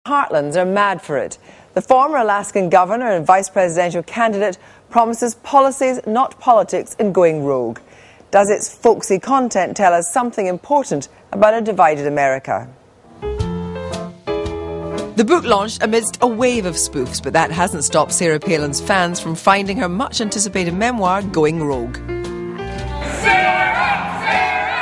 Heartlands are mad for it. The former Alaskan governor and vice presidential candidate promises policies, not politics, in going rogue. Does its folksy content tell us something important about a divided America? The book launched amidst a wave of spoofs, but that hasn't stopped Sarah Palin's fans from finding her much-anticipated memoir going rogue.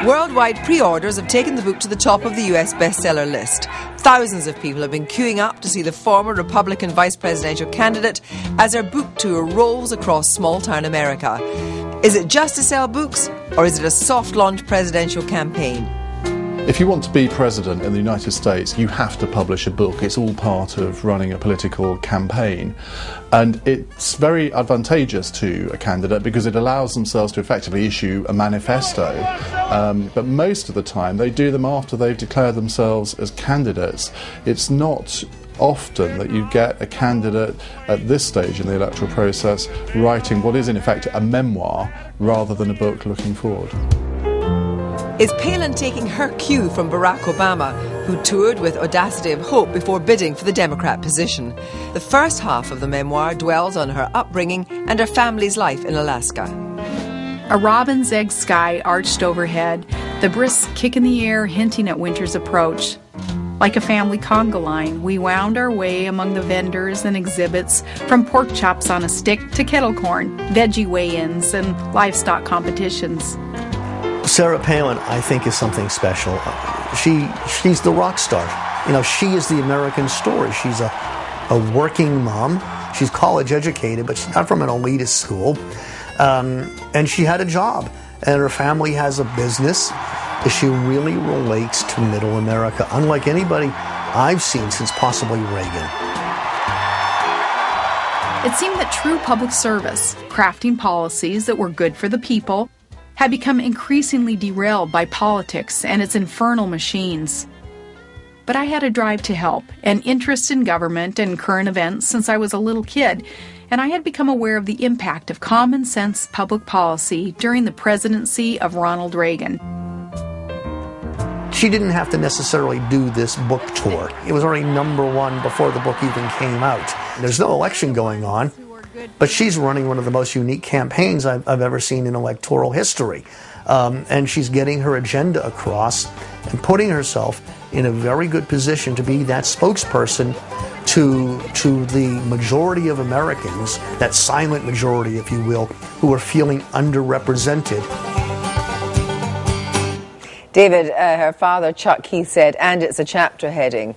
Worldwide pre-orders have taken the book to the top of the US bestseller list. Thousands of people have been queuing up to see the former Republican vice presidential candidate as her book tour rolls across small-town America. Is it just to sell books, or is it a soft-launch presidential campaign? If you want to be president in the United States, you have to publish a book. It's all part of running a political campaign. And it's very advantageous to a candidate because it allows themselves to effectively issue a manifesto. But most of the time, they do them after they've declared themselves as candidates. It's not often that you get a candidate at this stage in the electoral process writing what is in effect a memoir rather than a book looking forward. Is Palin taking her cue from Barack Obama, who toured with Audacity of Hope before bidding for the Democrat position? The first half of the memoir dwells on her upbringing and her family's life in Alaska. A robin's egg sky arched overhead, the brisk kick in the air hinting at winter's approach. Like a family conga line, we wound our way among the vendors and exhibits, from pork chops on a stick to kettle corn, veggie weigh-ins, and livestock competitions. Sarah Palin, I think, is something special. She's the rock star. You know, she is the American story. She's a working mom. She's college educated, but she's not from an elitist school. And she had a job, and her family has a business. She really relates to middle America, unlike anybody I've seen since possibly Reagan. It seemed that true public service, crafting policies that were good for the people, had become increasingly derailed by politics and its infernal machines. But I had a drive to help, an interest in government and current events since I was a little kid, and I had become aware of the impact of common sense public policy during the presidency of Ronald Reagan. She didn't have to necessarily do this book tour. It was already #1 before the book even came out. There's no election going on, but she's running one of the most unique campaigns I've ever seen in electoral history. And she's getting her agenda across and putting herself in a very good position to be that spokesperson to the majority of Americans, that silent majority, if you will, who are feeling underrepresented. David, her father, Chuck Keith, said, and it's a chapter heading.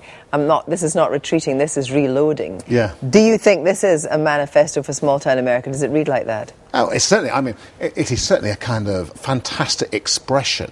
This is not retreating, this is reloading. Yeah. Do you think this is a manifesto for small-town America? Does it read like that? Oh, it's certainly, it is certainly a kind of fantastic expression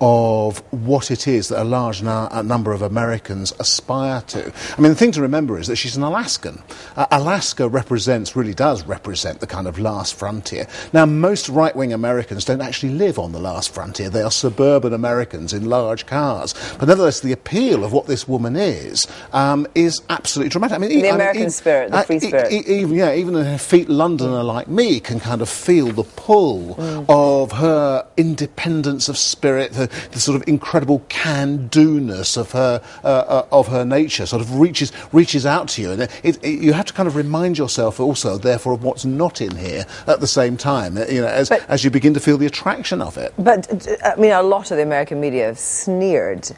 of what it is that a large number of Americans aspire to. I mean, the thing to remember is that she's an Alaskan. Alaska really does represent the kind of last frontier. Now, most right-wing Americans don't actually live on the last frontier. They are suburban Americans in large cars. But nevertheless, the appeal of what this woman is absolutely dramatic. I mean, the American spirit, the free spirit. Even a effete Londoner like me can kind of feel the pull of her independence of spirit, the sort of incredible can-do-ness of her nature, sort of reaches out to you, and you have to kind of remind yourself also, therefore, of what's not in here at the same time. As you begin to feel the attraction of it. But I mean, a lot of the American media have sneered.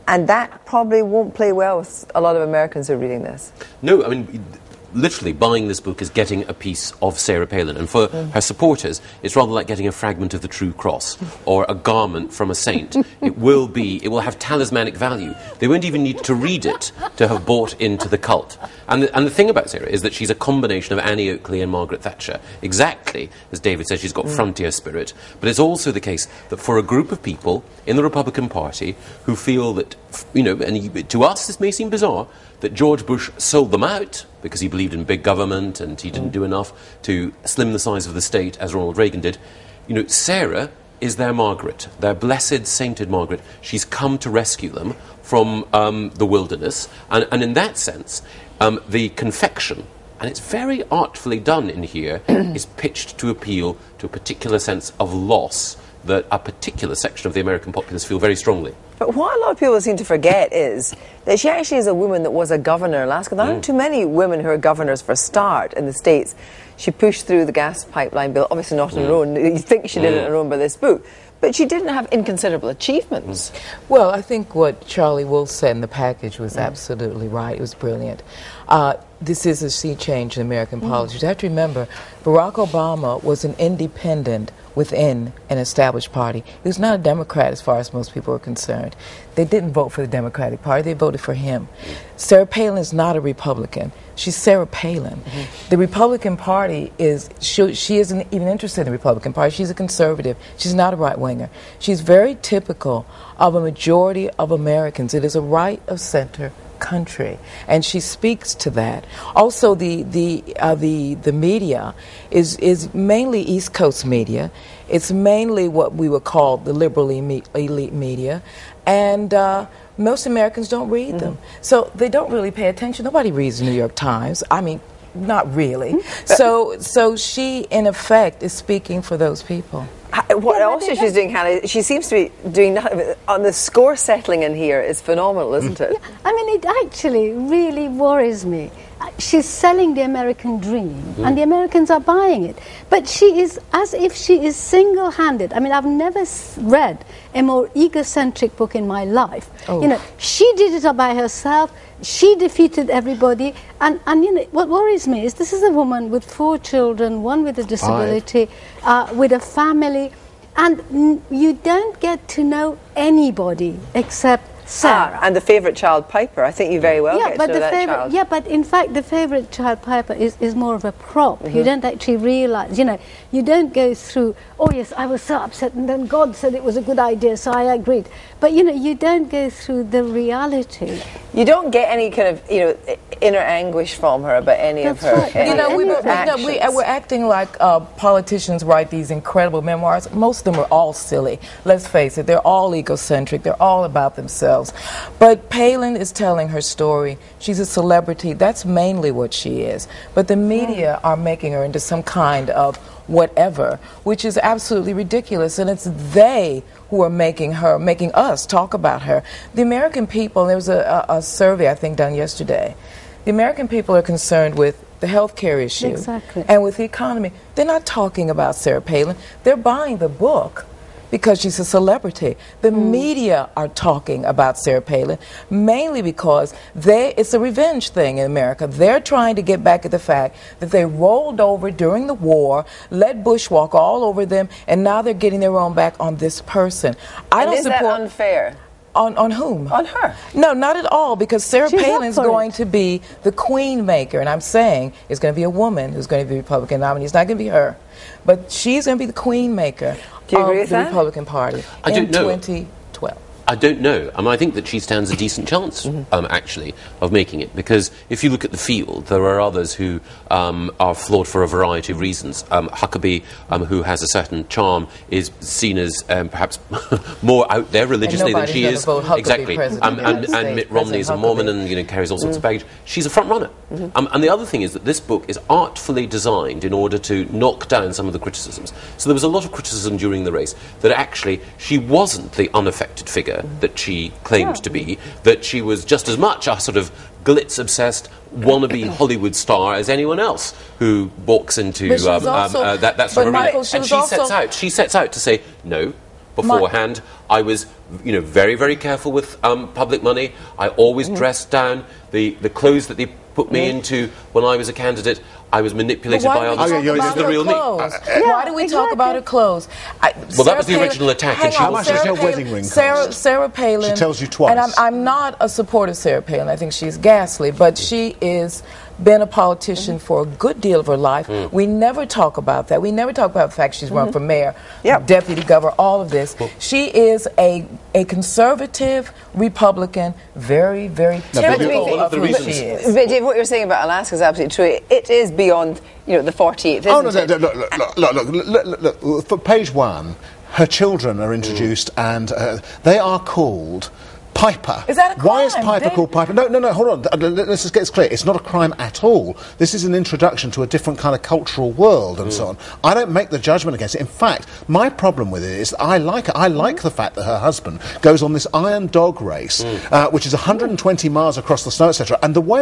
And that probably won't play well with a lot of Americans who are reading this. No, I mean, literally buying this book is getting a piece of Sarah Palin. And for her supporters, it's rather like getting a fragment of the true cross or a garment from a saint. It will have talismanic value. They won't even need to read it to have bought into the cult. And the thing about Sarah is that she's a combination of Annie Oakley and Margaret Thatcher. Exactly, as David says, she's got frontier spirit. But it's also the case that for a group of people in the Republican Party who feel that, and to us this may seem bizarre, that George Bush sold them out because he believed in big government and he didn't do enough to slim the size of the state as Ronald Reagan did. Sarah is their Margaret, their blessed, sainted Margaret. She's come to rescue them from the wilderness. And in that sense, the confection, and it's very artfully done in here, is pitched to appeal to a particular sense of loss that a particular section of the American populace feel very strongly. But what a lot of people seem to forget is that she actually is a woman that was a governor in Alaska. There aren't too many women who are governors for a start in the States. She pushed through the gas pipeline bill, obviously not on her own. You think she did it on her own by this book. But she didn't have inconsiderable achievements. Well, I think what Charlie Wolf said in the package was absolutely right. It was brilliant. This is a sea change in American politics. You have to remember, Barack Obama was an independent within an established party. He was not a Democrat as far as most people are concerned. They didn't vote for the Democratic Party. They voted for him. Sarah Palin is not a Republican. She's Sarah Palin. The Republican Party she isn't even interested in the Republican Party. She's a conservative. She's not a right-winger. She's very typical of a majority of Americans. It is a right-of-center country, and she speaks to that. Also, the media is mainly East Coast media. It's mainly what we would call the liberal elite media, and most Americans don't read them, so they don't really pay attention. Nobody reads the New York Times. I mean, not really. So she, in effect, is speaking for those people. What also she's doing, Hannah, she seems to be doing nothing. On the score settling in here is phenomenal, isn't it? Yeah, I mean, it actually really worries me. She's selling the American dream, and the Americans are buying it. But she is as if she is single-handed. I mean, I've never read a more egocentric book in my life. Oh. You know, she did it all by herself. She defeated everybody. And you know, what worries me is this is a woman with 4 children, one with a disability, with a family, and you don't get to know anybody except Sarah. And the favourite child, Piper. I think you very well get to know that child. Yeah, but in fact, the favourite child, Piper, is more of a prop. You don't actually realise, you know, you don't go through, oh yes, I was so upset, and then God said it was a good idea, so I agreed. But, you know, you don't go through the reality. You don't get any kind of, you know, inner anguish from her about any of her Right. You know, actions. we're acting like politicians write these incredible memoirs. Most of them are all silly. Let's face it, they're all egocentric. They're all about themselves. But Palin is telling her story. She's a celebrity. That's mainly what she is. But the media are making her into some kind of whatever, which is absolutely ridiculous. And it's they who are making us talk about her. The American people, there was a survey, I think, done yesterday. The American people are concerned with the health care issue and with the economy. They're not talking about Sarah Palin. They're buying the book because she's a celebrity. The media are talking about Sarah Palin mainly because it's a revenge thing in America. They're trying to get back at the fact that they rolled over during the war, let Bush walk all over them, and now they're getting their own back on this person. I don't is support that unfair? On whom? On her. No, not at all, because Sarah She's Palin's up for going it. to be the queen maker, and I'm saying it's going to be a woman who's going to be the Republican nominee. It's not going to be her, but she's going to be the queen maker Do you agree of with the that? Republican Party I in don't know. 2012. I don't know. I think that she stands a decent chance, actually, of making it. Because if you look at the field, there are others who are flawed for a variety of reasons. Huckabee, who has a certain charm, is seen as perhaps more out there religiously than she is. Exactly. And Mitt Romney is a Mormon and carries all sorts of baggage. She's a front runner. And the other thing is that this book is artfully designed in order to knock down some of the criticisms. So there was a lot of criticism during the race that actually she wasn't the unaffected figure that she claimed to be, that she was just as much a sort of glitz-obsessed wannabe Hollywood star as anyone else who walks into that sort of arena. And she sets out to say, no, beforehand, I was very, very careful with public money. I always dressed down. The clothes that they put me into when I was a candidate, I was manipulated by others. This is the real me. Why do we talk about her clothes? Well, that was the original attack. And how much does your wedding ring cost? Sarah Palin. She tells you twice. And I'm not a supporter of Sarah Palin. I think she's ghastly, but she is been a politician for a good deal of her life. We never talk about that. We never talk about the fact she's run for mayor, deputy governor, all of this. She is a conservative Republican, very, very typical of who she is. But Dave, what you're saying about Alaska is absolutely true. It is beyond, the 48th, isn't it? Look. For page 1, her children are introduced, and they are called Piper. Is that a crime? Why is Piper called Piper? No, hold on. Let's just get this clear. It's not a crime at all. This is an introduction to a different kind of cultural world and so on. I don't make the judgment against it. In fact, my problem with it is that I like it. I like the fact that her husband goes on this iron dog race, which is 120 miles across the snow, etc. And the way